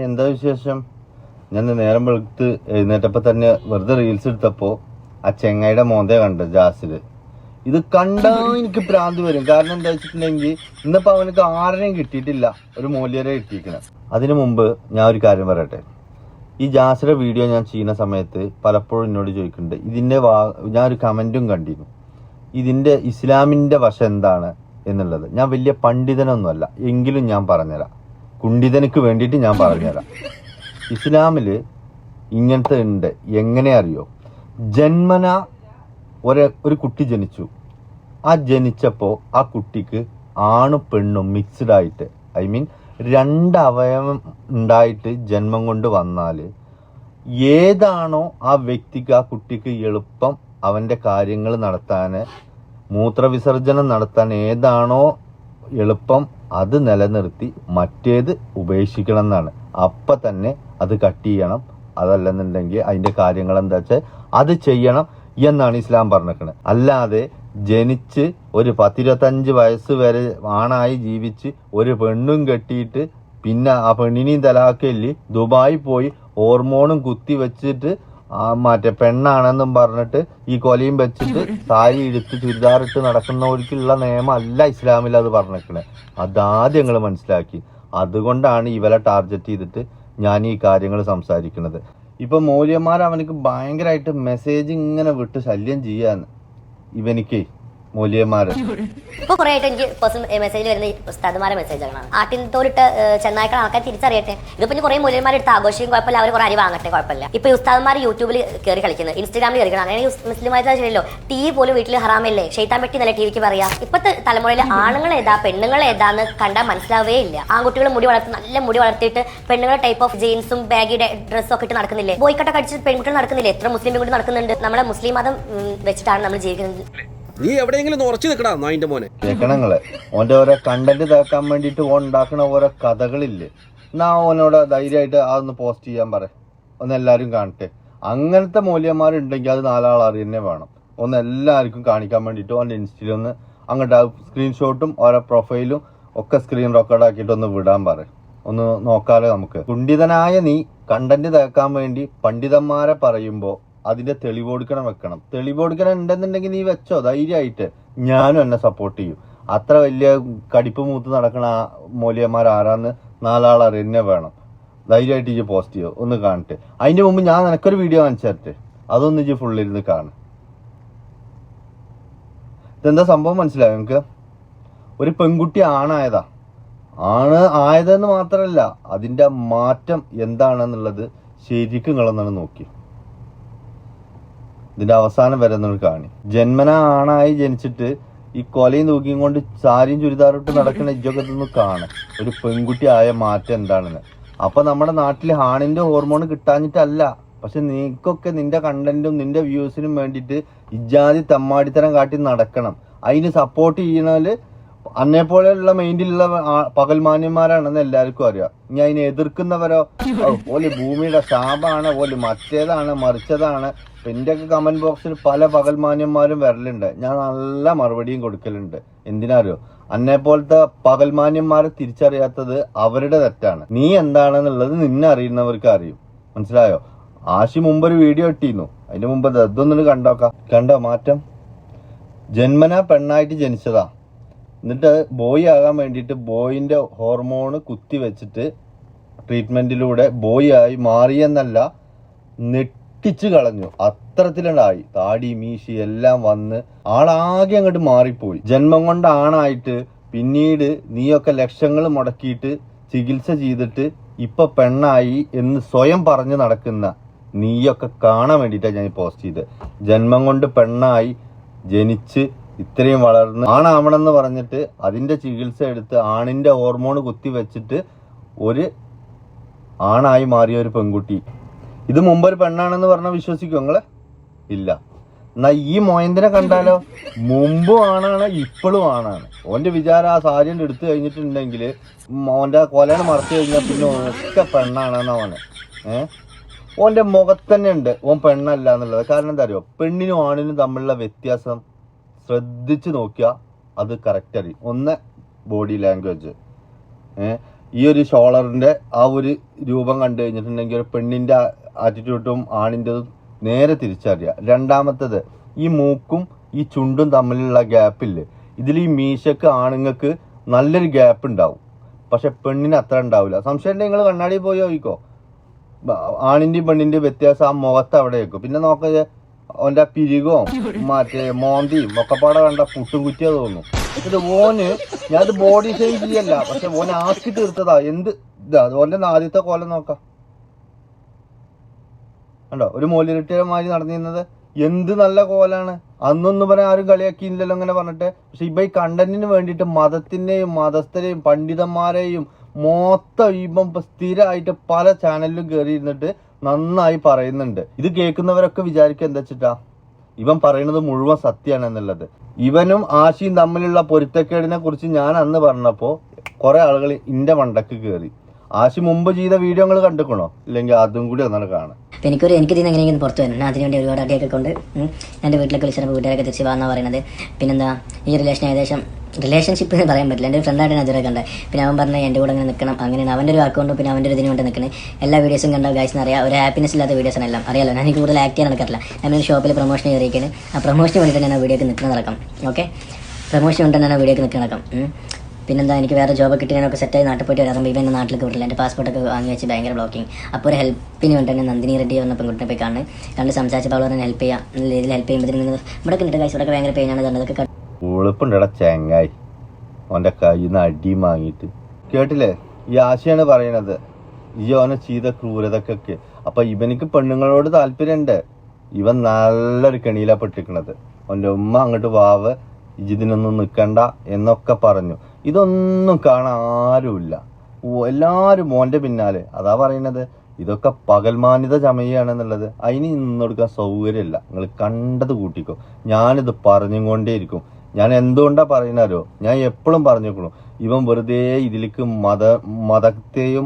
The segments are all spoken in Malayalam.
എന്താ വിശേഷം? ഞാൻ നേരം വെളുത്ത് എഴുന്നേറ്റപ്പോൾ തന്നെ വെറുതെ റീൽസ് എടുത്തപ്പോൾ ആ ചെങ്ങായിയുടെ മോന്തേ കണ്ട് ജാസിൽ. ഇത് കണ്ടാ എനിക്ക് ഭ്രാന്ത് വരും. കാരണം എന്താ വെച്ചിട്ടുണ്ടെങ്കിൽ ഇന്നിപ്പോൾ അവനക്ക് ആരെയും കിട്ടിയിട്ടില്ല, ഒരു മൂല്യരെ കിട്ടിയിരിക്കണം. അതിനു മുമ്പ് ഞാൻ ഒരു കാര്യം പറയട്ടെ. ഈ ജാസിയുടെ വീഡിയോ ഞാൻ ചെയ്യുന്ന സമയത്ത് പലപ്പോഴും എന്നോട് ചോദിക്കുന്നുണ്ട്, ഞാൻ ഒരു കമൻറ്റും കണ്ടിരുന്നു, ഇതിൻ്റെ ഇസ്ലാമിൻ്റെ വശം എന്താണ് എന്നുള്ളത്. ഞാൻ വലിയ പണ്ഡിതനൊന്നുമല്ല, എങ്കിലും ഞാൻ പറഞ്ഞുതരാം. കുണ്ഡിതനക്ക് വേണ്ടിയിട്ട് ഞാൻ പറഞ്ഞുതരാം. ഇസ്ലാമിൽ ഇങ്ങനത്തെ ഉണ്ട്. എങ്ങനെ അറിയോ? ജന്മന ഒരു കുട്ടി ജനിച്ചു. ആ ജനിച്ചപ്പോൾ ആ കുട്ടിക്ക് ആണും പെണ്ണും മിക്സ്ഡ് ആയിട്ട്, ഐ മീൻ 2 അവയവം ഉണ്ടായിട്ട് ജന്മം കൊണ്ട് വന്നാൽ ഏതാണോ ആ വ്യക്തിക്ക്, ആ കുട്ടിക്ക് എളുപ്പം അവൻ്റെ കാര്യങ്ങൾ നടത്താൻ, മൂത്രവിസർജനം നടത്താൻ ഏതാണോ എളുപ്പം അത് നിലനിർത്തി മറ്റേത് ഉപേക്ഷിക്കണം എന്നാണ്. അപ്പം തന്നെ അത് കട്ട് ചെയ്യണം. അതല്ലെന്നുണ്ടെങ്കിൽ അതിൻ്റെ കാര്യങ്ങൾ എന്താ വെച്ചാൽ അത് ചെയ്യണം എന്നാണ് ഇസ്ലാം പറഞ്ഞിരിക്കുന്നത്. അല്ലാതെ ജനിച്ച് ഒരു 10-25 വയസ്സ് വരെ ആണായി ജീവിച്ച് ഒരു പെണ്ണും കെട്ടിയിട്ട് പിന്നെ ആ പെണ്ണിനെയും തലാക്കല്ലി ദുബായി പോയി ഹോർമോണും കുത്തി വെച്ചിട്ട് മറ്റേ പെണ്ണാണെന്നും പറഞ്ഞിട്ട് ഈ കൊലയും വെച്ചിട്ട് സാരി എടുത്ത് ചുരിദാറിട്ട് നടക്കുന്നവർക്കുള്ള നിയമം അല്ല ഇസ്ലാമിൽ അത് പറഞ്ഞിരിക്കണേ. അതാദ്യം ഞങ്ങൾ മനസ്സിലാക്കി. അതുകൊണ്ടാണ് ഇവരെ ടാർഗറ്റ് ചെയ്തിട്ട് ഞാൻ ഈ കാര്യങ്ങൾ സംസാരിക്കുന്നത്. ഇപ്പൊ മൗലവിമാർ അവനക്ക് ഭയങ്കരമായിട്ട് മെസ്സേജ് ഇങ്ങനെ വിട്ട് ശല്യം ചെയ്യാന്ന് ഇവനിക്ക് മൂല്യന്മാര്. ഇപ്പൊ കുറെ ആയിട്ട് എനിക്ക് പേഴ്സണൽ മെസ്സേജിൽ വരുന്ന ഉസ്താദുമാരെ മെസ്സേജുകളാണ്. ആട്ടിൻ തോലിട്ട് ചെന്നായ്ക്കൾ ആൾക്കാർ തിരിച്ചറിയട്ടെ. ഇതിപ്പോ ഇനി കുറെ മൂല്യന്മാർ എടുത്ത് ആഘോഷിക്കും, കുഴപ്പമില്ല. അവർ കുറെ അരി വാങ്ങട്ടെ, കുഴപ്പമില്ല. ഇപ്പൊ ഉസ്താദുമാർ യൂട്യൂബിൽ കയറി കളിക്കുന്നത്, ഇൻസ്റ്റാഗ്രാമിൽ കയറി കളിക്കണം. അങ്ങനെ മുസ്ലിമായിട്ട് ശരിയല്ലോ. ടി വി പോലും വീട്ടിൽ ഹറാമല്ലേ, ഷെയ്ത്താൻ പെട്ടി നല്ല ടി വിക്ക് പറയാ. ഇപ്പത്തെ തലമുറയിലെ ആണുങ്ങൾ ഏതാ പെണ്ണുങ്ങൾ ഏതാന്ന് കണ്ടാൽ മനസ്സിലാവേ ഇല്ല. ആൺകുട്ടികൾ മുടി വളർത്തി നല്ല മുടി വളർത്തിയിട്ട് പെണ്ണുങ്ങൾ ടൈപ്പ് ഓഫ് ജീൻസും ബാഗി ഡ്രസ്സും ഒക്കെ ഇട്ട് നടക്കുന്നില്ലേ, ബോയ്ക്കട്ട കടിച്ച് പെൺകുട്ടികൾ നടക്കുന്നില്ലേ. എത്ര മുസ്ലിം പെൺകുട്ടി നടക്കുന്നുണ്ട്. നമ്മളെ മുസ്ലിം മതം വെച്ചിട്ടാണ് നമ്മൾ ജീവിക്കുന്നത്. നീ എവിടെയെങ്കിലും ഉറച്ചു നിൽക്കടാ നായിന്റെ മോനെ. കേൾക്കണങ്ങള് ഓന്റെ ഓരോ കണ്ടന്റ് തേക്കാൻ വേണ്ടിട്ട് ഉണ്ടാക്കുന്ന ഓരോ കഥകളില്ലേ, എന്നാ ഓനോട് ധൈര്യമായിട്ട് അതൊന്ന് പോസ്റ്റ് ചെയ്യാൻ പറ, ഒന്ന് എല്ലാവരും കാണട്ടെ. അങ്ങനത്തെ മൂല്യന്മാരുണ്ടെങ്കിൽ അത് 4 ആൾ അറിയുന്നേ വേണം. ഒന്ന് എല്ലാവർക്കും കാണിക്കാൻ വേണ്ടിയിട്ട് ഓൻ്റെ ഇൻസ്റ്റയിലൊന്ന് അങ്ങോട്ട് സ്ക്രീൻഷോട്ടും ഓരോ പ്രൊഫൈലും ഒക്കെ സ്ക്രീൻ റെക്കോർഡ് ആക്കിയിട്ട് ഒന്ന് വിടാൻ പറ, ഒന്ന് നോക്കാലോ നമുക്ക്. കുണ്ഡിതനായ നീ കണ്ടന്റ് തേക്കാൻ വേണ്ടി പണ്ഡിതന്മാരെ പറയുമ്പോൾ അതിന്റെ തെളിവോടുക്കണം വെക്കണം. തെളിവോടുക്കണം ഉണ്ടെന്നുണ്ടെങ്കിൽ നീ വെച്ചോ ധൈര്യമായിട്ട്, ഞാനും എന്നെ സപ്പോർട്ട് ചെയ്യും. അത്ര വലിയ കടിപ്പ് മൂത്ത് നടക്കണ മൂല്യന്മാർ ആരാന്ന് 4 ആൾ അറിയുന്നേ വേണം. ധൈര്യമായിട്ട് ഇജ്ജ് പോസ്റ്റ് ചെയ്യോ, ഒന്ന് കാണട്ടെ. അതിന്റെ മുമ്പ് ഞാൻ നിനക്കൊരു വീഡിയോ കാണിച്ചു തരട്ടെ, അതൊന്ന് ഇജ്ജ് ഫുള്ളിരുന്ന് കാണും. ഇതെന്താ സംഭവം മനസ്സിലായോ നിങ്ങൾക്ക്? ഒരു പെൺകുട്ടി ആണായതാ. ആയതെന്ന് മാത്രമല്ല, അതിന്റെ മാറ്റം എന്താണെന്നുള്ളത് ശരിക്കും നിങ്ങളൊന്നാണ് നോക്കി. ഇതിന്റെ അവസാനം വരെ നമ്മൾ കാണി. ജന്മന ആണായി ജനിച്ചിട്ട് ഈ കൊലയും തൂക്കിയും കൊണ്ട് സാരിയും ചുരിദാറിട്ട് നടക്കുന്ന ഇജ്ജൊക്കെ കാണാം ഒരു പെൺകുട്ടി ആയ മാറ്റം എന്താണെന്ന്. അപ്പൊ നമ്മുടെ നാട്ടിൽ ആണിന്റെ ഹോർമോൺ കിട്ടാഞ്ഞിട്ടല്ല, പക്ഷെ നീക്കൊക്കെ നിന്റെ കണ്ടന്റും നിന്റെ വ്യൂസിനും വേണ്ടിയിട്ട് ഇജാതി തമ്മാടിത്തരം കാട്ടി നടക്കണം. അതിന് സപ്പോർട്ട് ചെയ്യണല് അന്നെ പോലെയുള്ള മൈൻഡിലുള്ള പകൽമാന്യന്മാരാണെന്ന് എല്ലാവർക്കും അറിയാം. ഇനി അതിനെ എതിർക്കുന്നവരോ ഓല് ഭൂമിയുടെ ശാപാണ്, ഓല് മറ്റേതാണ് മറിച്ചതാണ്. എന്റെ ഒക്കെ കമന്റ് ബോക്സിൽ പല പകൽമാന്യന്മാരും വരലുണ്ട്. ഞാൻ നല്ല മറുപടിയും കൊടുക്കലുണ്ട്. എന്തിനാരോ അന്നെ പോലത്തെ പകൽമാന്യന്മാരെ തിരിച്ചറിയാത്തത് അവരുടെ തെറ്റാണ്. നീ എന്താണെന്നുള്ളത് നിന്നെ അറിയുന്നവർക്ക് അറിയും. മനസ്സിലായോ? ആശി മുമ്പൊരു വീഡിയോ ഇട്ടിരുന്നു, അതിന്റെ മുമ്പ് ഇതൊന്നും കണ്ടോ മാറ്റം? ജന്മന പെണ്ണായിട്ട് ജനിച്ചതാ, എന്നിട്ട് ബോയ് ആകാൻ വേണ്ടിയിട്ട് ബോയിന്റെ ഹോർമോണ് കുത്തി വെച്ചിട്ട് ട്രീറ്റ്മെന്റിലൂടെ ബോയ് ആയി മാറിയെന്നല്ല, നെട്ടിച്ചു കളഞ്ഞു. അത്തരത്തിലുണ്ടായി. താടി മീശി എല്ലാം വന്ന് ആളാകെ അങ്ങോട്ട് മാറിപ്പോയി. ജന്മം കൊണ്ട് ആണായിട്ട് പിന്നീട് നീയൊക്കെ ലക്ഷങ്ങൾ മുടക്കിയിട്ട് ചികിത്സ ചെയ്തിട്ട് ഇപ്പൊ പെണ്ണായി എന്ന് സ്വയം പറഞ്ഞു നടക്കുന്ന നീയൊക്കെ കാണാൻ വേണ്ടിയിട്ടാണ് ഞാൻ പോസ്റ്റ് ചെയ്ത്. ജന്മം കൊണ്ട് പെണ്ണായി ജനിച്ച് ഇത്രയും വളർന്ന് ആണാവണമെന്ന് പറഞ്ഞിട്ട് അതിന്റെ ചികിത്സ എടുത്ത് ആണിന്റെ ഹോർമോൺ കുത്തി വെച്ചിട്ട് ഒരു ആണായി മാറിയ ഒരു പെൺകുട്ടി. ഇത് മുമ്പൊരു പെണ്ണാണെന്ന് പറഞ്ഞാൽ വിശ്വസിക്കും നിങ്ങള്? ഇല്ല. എന്നാ ഈ മോയന്തിനെ കണ്ടാലോ, മുമ്പും ആണാണ് ഇപ്പോഴും ആണാണ്. ഓന്റെ വിചാരം ആ സാരിയുടെ എടുത്തു കഴിഞ്ഞിട്ടുണ്ടെങ്കിൽ ഓന്റെ കൊലനെ മറച്ചു കഴിഞ്ഞാൽ പിന്നെ ഒക്കെ പെണ്ണാണെന്നാ ഓന്. ഓന്റെ മുഖത്തന്നെ ഉണ്ട് ഓൻ പെണ്ണല്ല എന്നുള്ളത്. കാരണം എന്താ അറിയോ? പെണ്ണിനും ആണിനും തമ്മിലുള്ള വ്യത്യാസം ശ്രദ്ധിച്ച് നോക്കിയാൽ അത് കറക്റ്റ് അറിയും. ഒന്ന് ബോഡി ലാംഗ്വേജ്, ഈ ഒരു ഷോളറിന്റെ ആ ഒരു രൂപം കണ്ടു കഴിഞ്ഞിട്ടുണ്ടെങ്കിൽ ഒരു പെണ്ണിന്റെ ആറ്റിറ്റ്യൂഡും ആണിൻ്റെതും നേരെ തിരിച്ചറിയാം. രണ്ടാമത്തത് ഈ മൂക്കും ഈ ചുണ്ടും തമ്മിലുള്ള ഗ്യാപ്പില്ലേ, ഇതിൽ ഈ മീശക്ക് ആണുങ്ങൾക്ക് നല്ലൊരു ഗ്യാപ്പ് ഉണ്ടാവും, പക്ഷെ പെണ്ണിന് അത്ര ഉണ്ടാവില്ല. സംശയം ഉണ്ടെങ്കിൽ നിങ്ങൾ കണ്ണാടി പോയി നോക്കിക്കോ, ആണിന്റെയും പെണ്ണിന്റെയും വ്യത്യാസം ആ മുഖത്ത് അവിടെ വെക്കും. പിന്നെ നോക്കുക അവന്റെ പിരികോ മറ്റേ മോന്തിയും ഒക്കെപ്പാടെ കണ്ട പുട്ടും കുറ്റിയാ തോന്നും. ഇത് ഓന് ഞാനത് ബോഡി ഷെയിം ചെയ്യല്ല, പക്ഷെ ഓനെ ആക്കി തീർത്തതാ. എന്ത് ഇതാ ഓന്റെ ആദ്യത്തെ കോലം നോക്കാം കണ്ടോ, ഒരു മൂല്യരിട്ടിയമാതിരി നടന്നിരുന്നത് എന്ത് നല്ല കോലാണ്. അന്നൊന്നും പറയാൻ ആരും കളിയാക്കിയില്ലല്ലോ അങ്ങനെ പറഞ്ഞിട്ട്. പക്ഷെ ഇപ്പൊ ഈ കണ്ടന്റിന് വേണ്ടിയിട്ട് മതത്തിനെയും മതസ്ഥരെയും പണ്ഡിതന്മാരെയും മൊത്തം ഇപ്പം സ്ഥിരമായിട്ട് പല ചാനലിലും കയറി ഇരുന്നിട്ട് നന്നായി പറയുന്നുണ്ട്. ഇത് കേൾക്കുന്നവരൊക്കെ വിചാരിക്കുക എന്താ വെച്ചിട്ടാ ഇവൻ പറയുന്നത് മുഴുവൻ സത്യമാണ് എന്നുള്ളത്. ഇവനും ആശിയും തമ്മിലുള്ള പൊരുത്തക്കേടിനെ കുറിച്ച് ഞാൻ അന്ന് പറഞ്ഞപ്പോ കുറെ ആളുകൾ ഇന്റെ മണ്ടക്ക് കയറി. ആശി മുമ്പ് ചെയ്ത വീഡിയോ നിങ്ങൾ കണ്ടിക്കണോ, ഇല്ലെങ്കിൽ അതും കൂടി ഒന്നാണ് കാണാം. എനിക്ക് ഇതിന് എങ്ങനെയെങ്കിലും പുറത്തു വരണം. അതിനുവേണ്ടി ഒരുപാട് അടിയൊക്കെ കൊണ്ട് എൻ്റെ വീട്ടിലേക്ക് വിളിച്ചപ്പോൾ വീട്ടുകാരൊക്കെ തിരിച്ച് വാന്നാ പറയുന്നത്. പിന്നെന്താ ഈ റിലേഷൻഷിപ്പ് എന്ന് പറയാൻ പറ്റില്ല. എൻ്റെ ഫ്രണ്ടായിട്ട് ഞാൻ അതുവരെ കണ്ടത്. പിന്നെ അവൻ പറഞ്ഞ എൻ്റെ കൂടെ അങ്ങനെ നിൽക്കണം, അങ്ങനെയാണ് അവൻ്റെ ഒരു അക്കൗണ്ടും പിന്നെ അവൻ്റെ ഒരു ഇതിന് വേണ്ടി നിൽക്കുന്നത്. എല്ലാ വീഡിയോസും കണ്ടാൽ ഗൈസിന് അറിയാം, ഒരു ഹാപ്പിനെസ് ഇല്ലാത്ത വീഡിയോസാണ് എല്ലാം. അറിയാലോ, ഞാൻ കൂടുതൽ ആക്ട് ചെയ്യാൻ നടക്കാറില്ല. ഞാനൊരു ഷോപ്പിൽ പ്രൊമോഷൻ കയറിയിരിക്കുന്നത്. ആ പ്രൊമോഷന് വേണ്ടിയിട്ട് ഞാൻ ആ വീഡിയോക്ക് നിൽക്കുന്ന നടക്കാം. ഓക്കെ, പ്രൊമോഷൻ വേണ്ടി ഞാൻ ആ വീഡിയോക്ക് നിൽക്കുന്ന നടക്കാം. പിന്നെന്താ എനിക്ക് വേറെ ജോബ് കിട്ടിയാനൊക്കെ സെറ്റായി നാട്ടിൽ പോയിട്ട് വരാറുമ്പോൾ ഇവൻ നാട്ടിലേക്ക് വിട്ടില്ല. എൻ്റെ പാസ്പോർട്ടൊക്കെ വാങ്ങി വെച്ച് ഭയങ്കര ബ്ലോക്കിങ്. അപ്പോൾ ഒരു ഹെൽപ്പിന് വേണ്ടി തന്നെ നന്ദിനി റെഡ്ഡി എന്ന പെൺകുട്ടിനെ പോയി കണ്ട് സംസാരിച്ചപ്പോൾ അവളെ ഹെൽപ്പ് ചെയ്യാം. നല്ല രീതിയിൽ ഹെൽപ്പ് ചെയ്യുമ്പോൾ നിങ്ങൾ ഇവിടെ കിട്ടിയിട്ട് കാശ് ഇവിടെ ഭയങ്കര പെയിനാണ് കണ്ടതൊക്കെ ഉളുപ്പുണ്ടടാ ചെങ്ങായി, ഓന്റെ കയ്യിൽ നിന്ന് അടി വാങ്ങിയിട്ട്. കേട്ടില്ലേ, ഈ ആശയാണ് പറയണത് ഈ ഓനെ ചെയ്ത ക്രൂരതക്കൊക്കെ. അപ്പൊ ഇവനിക്ക് പെണ്ണുങ്ങളോട് താല്പര്യമുണ്ട്. ഇവൻ നല്ലൊരു കെണിയിലാ പെട്ടിക്കണത്. ഓന്റെ ഉമ്മ അങ്ങോട്ട് വാവ് ഇതിനൊന്നും നിൽക്കണ്ട എന്നൊക്കെ പറഞ്ഞു. ഇതൊന്നും കാണാൻ ആരുമില്ല, എല്ലാരും മോന്റെ പിന്നാലെ. അതാ പറയണത് ഇതൊക്കെ പകൽമാന്യത ചമയാണെന്നുള്ളത്. അതിന് നിന്നൊടുക്കാൻ സൗകര്യമില്ല. നിങ്ങൾ കണ്ടത് കൂട്ടിക്കോ. ഞാനിത് പറഞ്ഞുകൊണ്ടേയിരിക്കും. ഞാൻ എന്തുകൊണ്ടാ പറയുന്നോ, ഞാൻ എപ്പോഴും പറഞ്ഞേക്കണു ഇവൻ വെറുതെ ഇതിലേക്ക് മതത്തെയും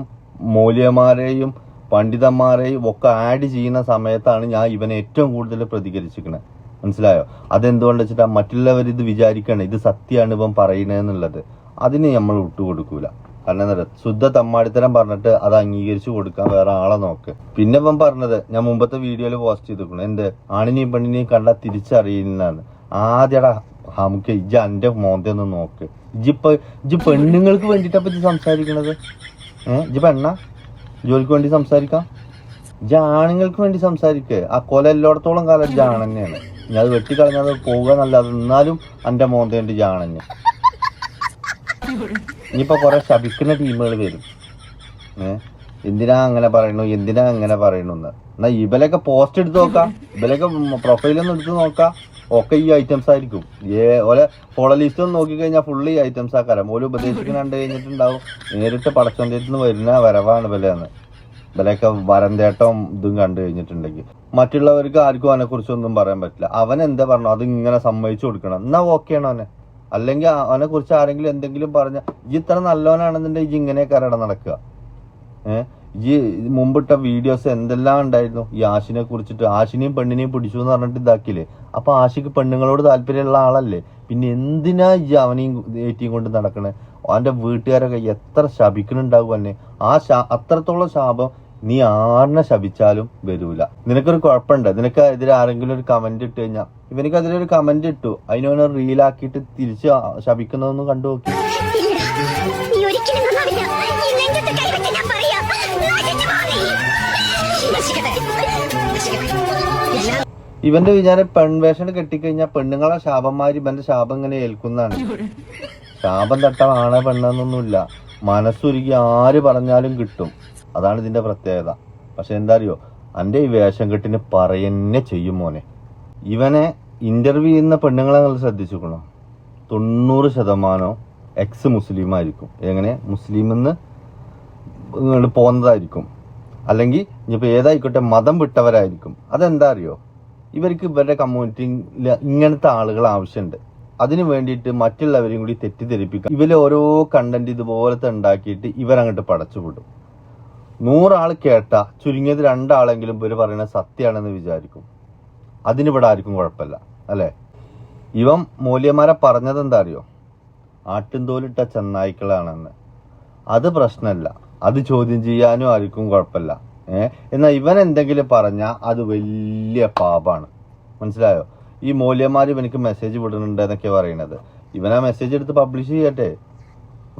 മൂല്യമാരെയും പണ്ഡിതന്മാരെയും ഒക്കെ ആഡ് ചെയ്യുന്ന സമയത്താണ് ഞാൻ ഇവനെ ഏറ്റവും കൂടുതൽ പ്രതികരിച്ചിരിക്കുന്നത്. മനസ്സിലായോ? അതെന്തുകൊണ്ട് വെച്ചിട്ടാ മറ്റുള്ളവർ ഇത് വിചാരിക്കണം ഇത് സത്യമാണ് ഇവൻ പറയണെന്നുള്ളത്. അതിന് നമ്മൾ വിട്ടുകൊടുക്കൂല. കാരണം എന്താ, ശുദ്ധ തമ്മാടിത്തരം പറഞ്ഞിട്ട് അത് അംഗീകരിച്ചു കൊടുക്കാൻ വേറെ ആളെ നോക്ക്. പിന്നെ ഇവൻ പറഞ്ഞത് ഞാൻ മുമ്പത്തെ വീഡിയോയിൽ പോസ്റ്റ് ചെയ്തിരിക്കണം, എന്ത് ആണിനെയും പെണ്ണിനെയും കണ്ടാൽ തിരിച്ചറിയുന്നതാണ്. ആദ്യടാ നമുക്ക് ഇജ്ജ് എന്റെ മോന്തെ ഒന്ന് നോക്ക്. ഇജ്ജ് പെണ്ണുങ്ങൾക്ക് വേണ്ടിയിട്ടപ്പോ ഇജ്ജ് സംസാരിക്കണത്. ഇജ്ജ് പെണ്ണ ജോലിക്ക് വേണ്ടി സംസാരിക്കാം. ഇജ്ജ് ആണുങ്ങൾക്ക് വേണ്ടി സംസാരിക്കേ. ആ കൊല എല്ലായിടത്തോളം കാലം ഇജ്ജ് ആണെന്നെയാണ്. ഞാൻ അത് വെട്ടിക്കളഞ്ഞത് പോകുക നല്ലത്. എന്നാലും എന്റെ മോന്തേണ്ടി ജാണന്നെ. ഇനിയിപ്പോ കുറെ ശപിക്കുന്ന ടീമുകൾ വരും. എന്തിനാ അങ്ങനെ പറയണു എന്ന്. എന്നാ ഇവലൊക്കെ പോസ്റ്റ് എടുത്ത് നോക്കാം, ഇവലൊക്കെ പ്രൊഫൈലൊന്നും എടുത്ത് നോക്കാം. ഒക്കെ ഈ ഐറ്റംസ് ആയിരിക്കും. ഓലെ ഫോളോ ലിസ്റ്റ് ഒന്ന് നോക്കിക്കഴിഞ്ഞാൽ ഫുള്ള് ഈ ഐറ്റംസ് ആക്കാരം. ഓരോ ഉപദേശിക്കുന്ന കണ്ടു കഴിഞ്ഞിട്ടുണ്ടാവും നേരിട്ട് പടച്ചോന്റെ അടുത്ത് നിന്ന് വരുന്ന വരവാണ് ഇവലെന്ന്. ഇവലൊക്കെ വരന്തേട്ടവും ഇതും കണ്ടു കഴിഞ്ഞിട്ടുണ്ടെങ്കിൽ മറ്റുള്ളവർക്ക് ആർക്കും അവനെ കുറിച്ചൊന്നും പറയാൻ പറ്റില്ല. അവൻ എന്താ പറഞ്ഞു അത് ഇങ്ങനെ സമ്മതിച്ചു കൊടുക്കണം. എന്നാ ഓക്കെയാണ് അവനെ. അല്ലെങ്കിൽ അവനെ കുറിച്ച് ആരെങ്കിലും എന്തെങ്കിലും പറഞ്ഞ ഈ ഇത്ര നല്ലവനാണെന്നുണ്ടെങ്കിൽ ഇങ്ങനെ കരട നടക്കുക. ഈ മുമ്പിട്ട വീഡിയോസ് എന്തെല്ലാം ഉണ്ടായിരുന്നു ഈ ആശിനെ കുറിച്ചിട്ട്. ആശിനെയും പെണ്ണിനെയും പിടിച്ചു എന്ന് പറഞ്ഞിട്ട് ഇതാക്കില്ലേ. അപ്പൊ ആശിക്ക് പെണ്ണുങ്ങളോട് താല്പര്യമുള്ള ആളല്ലേ, പിന്നെ എന്തിനാ ഈ അവനെയും ഏറ്റിയും കൊണ്ട് നടക്കണേ? അവന്റെ വീട്ടുകാരൊക്കെ എത്ര ശപിക്കുന്നുണ്ടാവും എന്നെ. അത്രത്തോളം ശാപം നീ ആറിനെ ശപിച്ചാലും വരൂല. നിനക്കൊരു കുഴപ്പമുണ്ട്, നിനക്ക് എതിരെ ആരെങ്കിലും ഒരു കമന്റ് ഇട്ട് കഴിഞ്ഞാൽ ഇവനിക്ക് അതിലൊരു കമന്റ് ഇട്ടു, അതിനവനെ റീലാക്കിയിട്ട് തിരിച്ച് ശപിക്കുന്നതൊന്നും കണ്ടു നോക്കി. ഇവന്റെ വിചാരം പെൺവേഷം കെട്ടിക്കഴിഞ്ഞാൽ പെണ്ണുങ്ങളെ ശാപന്മാര് ഇവന്റെ ശാപം ഇങ്ങനെ ഏൽക്കുന്നതാണ്. ശാപം തട്ടാണ് പെണ്ണെന്നൊന്നുമില്ല. മനസ്സുരുകി ആര് പറഞ്ഞാലും കിട്ടും. അതാണ് ഇതിന്റെ പ്രത്യേകത. പക്ഷെ എന്താ അറിയോ, എന്റെ ഈ വേഷം കെട്ടിന് പറയന്നെ ചെയ്യും മോനെ. ഇവനെ ഇന്റർവ്യൂ ചെയ്യുന്ന പെണ്ണുങ്ങളെ നിങ്ങൾ ശ്രദ്ധിച്ചിരിക്കണോ? 90% എക്സ് മുസ്ലിം ആയിരിക്കും. എങ്ങനെ മുസ്ലിമെന്ന് പോകുന്നതായിരിക്കും, അല്ലെങ്കിൽ ഇനിയിപ്പോൾ ഏതായിക്കോട്ടെ മതം വിട്ടവരായിരിക്കും. അതെന്താ അറിയോ, ഇവർക്ക് ഇവരുടെ കമ്മ്യൂണിറ്റിയിൽ ഇങ്ങനത്തെ ആളുകൾ ആവശ്യമുണ്ട്. അതിന് വേണ്ടിയിട്ട് മറ്റുള്ളവരെയും കൂടി തെറ്റിദ്ധരിപ്പിക്കുക. ഇവര് ഓരോ കണ്ടന്റ് ഇതുപോലത്തെ ഉണ്ടാക്കിയിട്ട് ഇവരങ്ങോട്ട് പടച്ചുവിടും. 100 ആൾ കേട്ട ചുരുങ്ങിയത് 2 ആളെങ്കിലും ഇവർ പറയുന്നത് സത്യമാണെന്ന് വിചാരിക്കും. അതിനിവിടെ ആർക്കും കുഴപ്പമില്ല അല്ലേ? ഇവൻ മൂല്യന്മാരെ പറഞ്ഞത് എന്താ അറിയോ, ആട്ടിൻതോലിട്ട ചെന്നായ്ക്കളാണെന്ന്. അത് പ്രശ്നമല്ല, അത് ചോദ്യം ചെയ്യാനും ആർക്കും കുഴപ്പമില്ല. എന്നാൽ ഇവൻ എന്തെങ്കിലും പറഞ്ഞാൽ അത് വലിയ പാപാണ്. മനസ്സിലായോ? ഈ മൂല്യന്മാർ ഇവനക്ക് മെസ്സേജ് വിടുന്നുണ്ട് എന്നൊക്കെ പറയണത്. ഇവൻ ആ മെസ്സേജ് എടുത്ത് പബ്ലിഷ് ചെയ്യട്ടെ,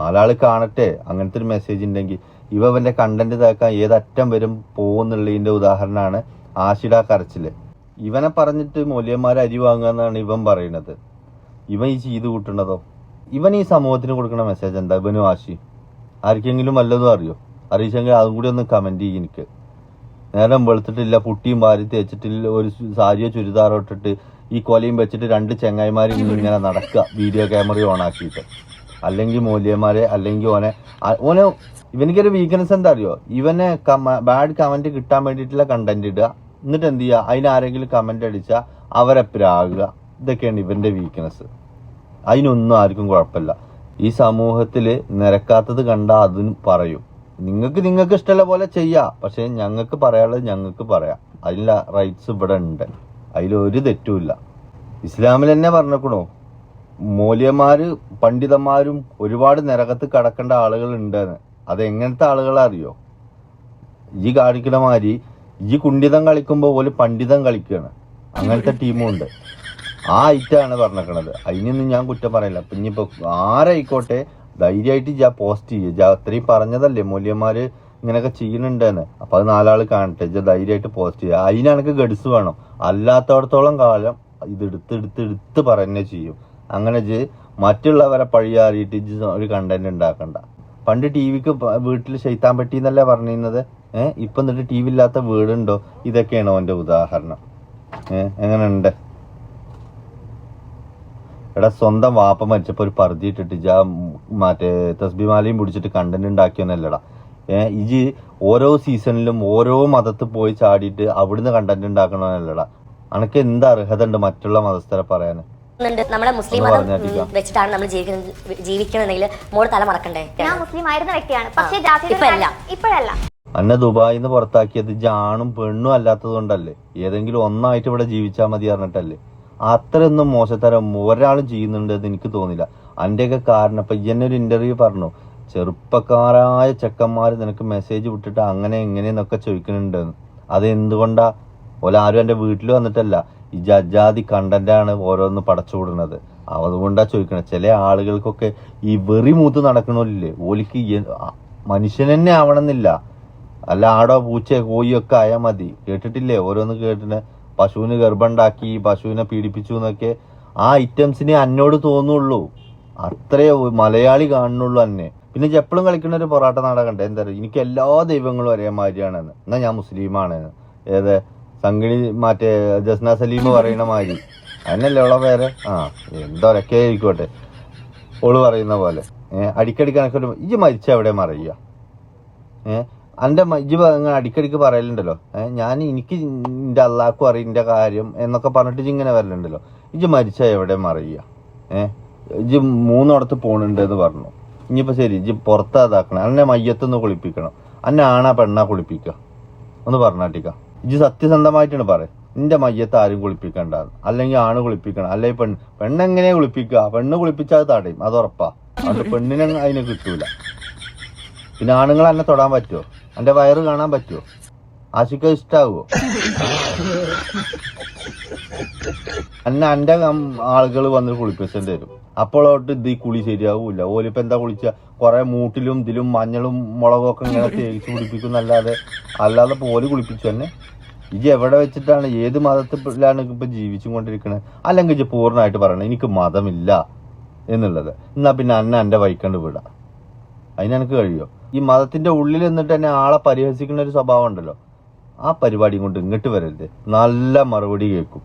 4 ആള് കാണട്ടെ. അങ്ങനത്തെ ഒരു മെസ്സേജ് ഉണ്ടെങ്കിൽ ഇവന്റെ കണ്ടന്റ് തേക്കാൻ ഏതറ്റം വരും പോകുന്നുള്ളതിന്റെ ഉദാഹരണമാണ് ആഷിഡ കരച്ചില്. ഇവനെ പറഞ്ഞിട്ട് മൂല്യന്മാർ അരി വാങ്ങുക എന്നാണ് ഇവൻ പറയുന്നത്. ഇവൻ ഈ ചെയ്ത് കൂട്ടുന്നതോ? ഇവൻ ഈ സമൂഹത്തിന് കൊടുക്കുന്ന മെസ്സേജ് എന്താ? ഇവനും ആശി ആർക്കെങ്കിലും വല്ലതും അറിയോ? അറിയിച്ചെങ്കിൽ അതും കൂടി ഒന്ന് കമന്റ് ചെയ്യും. എനിക്ക് നേരം വെളുത്തിട്ടില്ല, പുട്ടിയും വാരി തേച്ചിട്ടില്ല, ഒരു സാരിയോ ചുരിദാറോ ഇട്ടിട്ട് ഈ കൊലയും വെച്ചിട്ട് 2 ചെങ്ങായിമാരും ഇങ്ങനെ നടക്കുക വീഡിയോ ക്യാമറ ഓൺ ആക്കിയിട്ട്. അല്ലെങ്കിൽ മൂല്യന്മാരെ, അല്ലെങ്കിൽ ഓനെ ഇവനിക്കൊരു വീക്ക്നെസ് എന്താ അറിയോ? ഇവനെ ബാഡ് കമന്റ് കിട്ടാൻ വേണ്ടിയിട്ടുള്ള കണ്ടന്റ് ഇടുക, എന്നിട്ട് എന്ത് ചെയ്യുക, അതിനാരെങ്കിലും കമന്റ് അടിച്ചാൽ അവരെ പ്രാകുക. ഇതൊക്കെയാണ് ഇവന്റെ വീക്ക്നെസ്. അതിനൊന്നും ആർക്കും കുഴപ്പമില്ല. ഈ സമൂഹത്തിൽ നിരക്കാത്തത് കണ്ടാൽ അതിന് പറയും. നിങ്ങൾക്ക് ഇഷ്ടമുള്ള പോലെ ചെയ്യാം, പക്ഷെ ഞങ്ങൾക്ക് പറയാനുള്ളത് ഞങ്ങൾക്ക് പറയാം. അതിനുള്ള റൈറ്റ്സ് ഇവിടെ ഉണ്ട്, അതിലൊരു തെറ്റുമില്ല. ഇസ്ലാമിൽ തന്നെ പറഞ്ഞേക്കണോ, മൂല്യന്മാര് പണ്ഡിതന്മാരും ഒരുപാട് നരകത്ത് കടക്കേണ്ട ആളുകൾ ഉണ്ടെന്ന്. അതെങ്ങനത്തെ ആളുകളറിയോ? ഈ കാണിക്കണ മാതിരി ഈ കുണ്ഠിതം കളിക്കുമ്പോൾ പോലെ പണ്ഡിതം കളിക്കുകയാണ്. അങ്ങനത്തെ ടീമും ഉണ്ട്. ആ ഐറ്റാണ് പറഞ്ഞേക്കണത്. അതിനൊന്നും ഞാൻ കുറ്റം പറയില്ല. പിന്നെ ഇപ്പൊ ആരായിക്കോട്ടെ, ധൈര്യമായിട്ട് പോസ്റ്റ് ചെയ്യുക. അത്രയും പറഞ്ഞതല്ലേ മൂല്യന്മാര് ഇങ്ങനെയൊക്കെ ചെയ്യുന്നുണ്ടെന്ന്. അപ്പൊ അത് 4 ആള് കാണട്ടെ. ധൈര്യമായിട്ട് പോസ്റ്റ് ചെയ്യുക. അതിനെനിക്ക് ഗഡ്സ് വേണം. അല്ലാത്തടത്തോളം കാലം ഇത് എടുത്ത് പറയുന്നേ ചെയ്യും. അങ്ങനെ മറ്റുള്ളവരെ പഴിയാറിയിട്ട് ഒരു കണ്ടന്റ് ഉണ്ടാക്കണ്ട. പണ്ട് ടിവിക്ക് വീട്ടിൽ ശൈത്താൻ പറ്റി എന്നല്ലേ പറഞ്ഞിരുന്നത്. ഇപ്പൊ എന്നിട്ട് ടി വി ഇല്ലാത്ത വീടുണ്ടോ? ഇതൊക്കെയാണോ അവന്റെ ഉദാഹരണം? എങ്ങനെയുണ്ട്? എടാ, സ്വന്തം വാപ്പ മരിച്ചപ്പോ ഒരു പർദ്ദ ഇട്ടിട്ട് മറ്റേ തസ്ബിമാലയും പിടിച്ചിട്ട് കണ്ടന്റ് ഉണ്ടാക്കിയൊന്നല്ലടാ. ഇജ് ഓരോ സീസണിലും ഓരോ മതത്തിൽ പോയി ചാടിയിട്ട് അവിടുന്ന് കണ്ടന്റ് ഉണ്ടാക്കണമെന്നല്ലടാ. അനക്ക് എന്താ അർഹത ഉണ്ട് മറ്റുള്ള മതസ്ഥരെ പറയാന്? നമ്മളെ മുസ്ലിം മതം വെച്ചിട്ടാണ് നമ്മൾ ജീവിക്കണമെങ്കിൽ മോള് തല മറക്കണ്ടേ? ഞാൻ മുസ്ലിം ആയിരുന്ന വ്യക്തിയാണ്, പക്ഷേ ഇപ്പോഴല്ല. അന്നെ ദുബായിന്ന് പുറത്താക്കിയത് ആണും പെണ്ണും അല്ലാത്തത് കൊണ്ടല്ലേ? ഏതെങ്കിലും ഒന്നായിട്ട് ഇവിടെ ജീവിച്ചാൽ മതി പറഞ്ഞിട്ടല്ലേ? അത്രയൊന്നും മോശത്തരം ഒരാളും ചെയ്യുന്നുണ്ടെന്ന് എനിക്ക് തോന്നില്ല. അതിന്റെയൊക്കെ കാരണം ഇപ്പൊ ഇന്നെ ഒരു ഇന്റർവ്യൂ പറഞ്ഞു, ചെറുപ്പക്കാരായ ചെക്കന്മാര് നിനക്ക് മെസ്സേജ് വിട്ടിട്ട് അങ്ങനെ എങ്ങനെയെന്നൊക്കെ ചോദിക്കുന്നുണ്ടെന്ന്. അത് എന്തുകൊണ്ടാ? ആരും എന്റെ വീട്ടിൽ വന്നിട്ടല്ല, ഈ ജാതി കണ്ടന്റാണ് ഓരോന്ന് പടച്ചുവിടുന്നത്. അതുകൊണ്ടാ ചോദിക്കണത്. ചില ആളുകൾക്കൊക്കെ ഈ വെറി മൂത്ത് നടക്കണില്ലേ, ഓലിക്ക് മനുഷ്യൻ തന്നെ ആവണമെന്നില്ല. അല്ല ആടോ പൂച്ചയോ കോഴിയോ ഒക്കെ ആയാൽ മതി. കേട്ടിട്ടില്ലേ ഓരോന്ന് കേട്ടിട്ട്? പശുവിന് ഗർഭമുണ്ടാക്കി, പശുവിനെ പീഡിപ്പിച്ചു എന്നൊക്കെ. ആ ഐറ്റംസിനെ എന്നോട് തോന്നുള്ളൂ. അത്രേ മലയാളി കാണുന്നുള്ളൂ എന്നെ. പിന്നെ എപ്പോഴും കളിക്കുന്ന ഒരു പൊറാട്ട നാടകം ഉണ്ട്. എന്താ പറയുക, എനിക്ക് എല്ലാ ദൈവങ്ങളും ഒരേ മാതിരിയാണെന്ന്. എന്നാ ഞാൻ മുസ്ലിമാണെന്ന്. ഏത് സംഗണി മറ്റേ ജസ്ന സലീം പറയുന്ന മാതിരി അതിനല്ലേ ഉള്ള പേര്. എന്തൊക്കെ ആയിക്കോട്ടെ, ഓള് പറയുന്ന പോലെ അടിക്കടിക്ക് കണക്കൊരു ഇജ്ജ് മരിച്ച എവിടെ മറിയുക? ഇജ്ജ് അങ്ങനെ അടിക്കടിക്ക് പറയലുണ്ടല്ലോ, എനിക്ക് എൻ്റെ അള്ളാഹ്ക്കും അറിയും എൻ്റെ കാര്യം എന്നൊക്കെ പറഞ്ഞിട്ട് ഇങ്ങനെ വരലുണ്ടല്ലോ. ഇജ്ജ് മരിച്ച എവിടെ മറിയുക? ഇജ്ജ് 3 പോണുണ്ട് എന്ന് പറഞ്ഞു. ഇനിയിപ്പോ ശരി, ഇജ്ജ് പുറത്താതാക്കണം. അന്നെ മയ്യത്തൊന്ന് കുളിപ്പിക്കണം. അന്നെ ആണാ പെണ്ണാ കുളിപ്പിക്കുക? ഒന്ന് പറഞ്ഞാട്ടിക്ക. ഇജ്ജ് സത്യസന്ധമായിട്ടാണ് പറയാം, നിന്റെ മയ്യത്ത് ആരും കുളിപ്പിക്കണ്ടാന്ന്. അല്ലെങ്കിൽ ആണ് കുളിപ്പിക്കണം, അല്ലെങ്കിൽ പെണ്ണെങ്ങനെ കുളിപ്പിക്കുക? പെണ്ണ് കുളിപ്പിച്ചാൽ അത് തടയും, അത് ഉറപ്പാ. അതുകൊണ്ട് പെണ്ണിനെ അതിന് കിട്ടൂല. പിന്നെ ആണുങ്ങൾ എന്നെ തൊടാൻ പറ്റുമോ? എന്റെ വയറ് കാണാൻ പറ്റുമോ? ആശിക്ക ഇഷ്ടാവോ? എന്റെ ആളുകൾ വന്ന് കുളിപ്പിച്ചേണ്ടി വരും. അപ്പോഴോട്ട് ഇത് ഈ കുളി ശരിയാവൂല. ഓലിപ്പോ എന്താ കുളിച്ച കുറെ മൂട്ടിലും ഇതിലും മഞ്ഞളും മുളകും ഒക്കെ ഇങ്ങനെ തേച്ച് കുളിപ്പിക്കുന്നല്ലാതെ അല്ലാതെ പോല് കുളിപ്പിച്ചു തന്നെ. ഇജ് എവിടെ വെച്ചിട്ടാണ്, ഏത് മതത്തിലാണ് ഇപ്പൊ ജീവിച്ചും കൊണ്ടിരിക്കണത്? അല്ലെങ്കിൽ ഇജ് പൂർണ്ണമായിട്ട് പറയണേ എനിക്ക് മതമില്ല എന്നുള്ളത്. എന്നാ പിന്നെ എന്റെ വൈക്കണ്ട് വിടാം. അതിനെനിക്ക് കഴിയോ? ഈ മതത്തിന്റെ ഉള്ളിൽ നിന്നിട്ട് തന്നെ ആളെ പരിഹസിക്കുന്ന ഒരു സ്വഭാവം ഉണ്ടല്ലോ, ആ പരിപാടിയും കൊണ്ട് ഇങ്ങോട്ട് വരരുത്. നല്ല മറുപടി കേൾക്കും.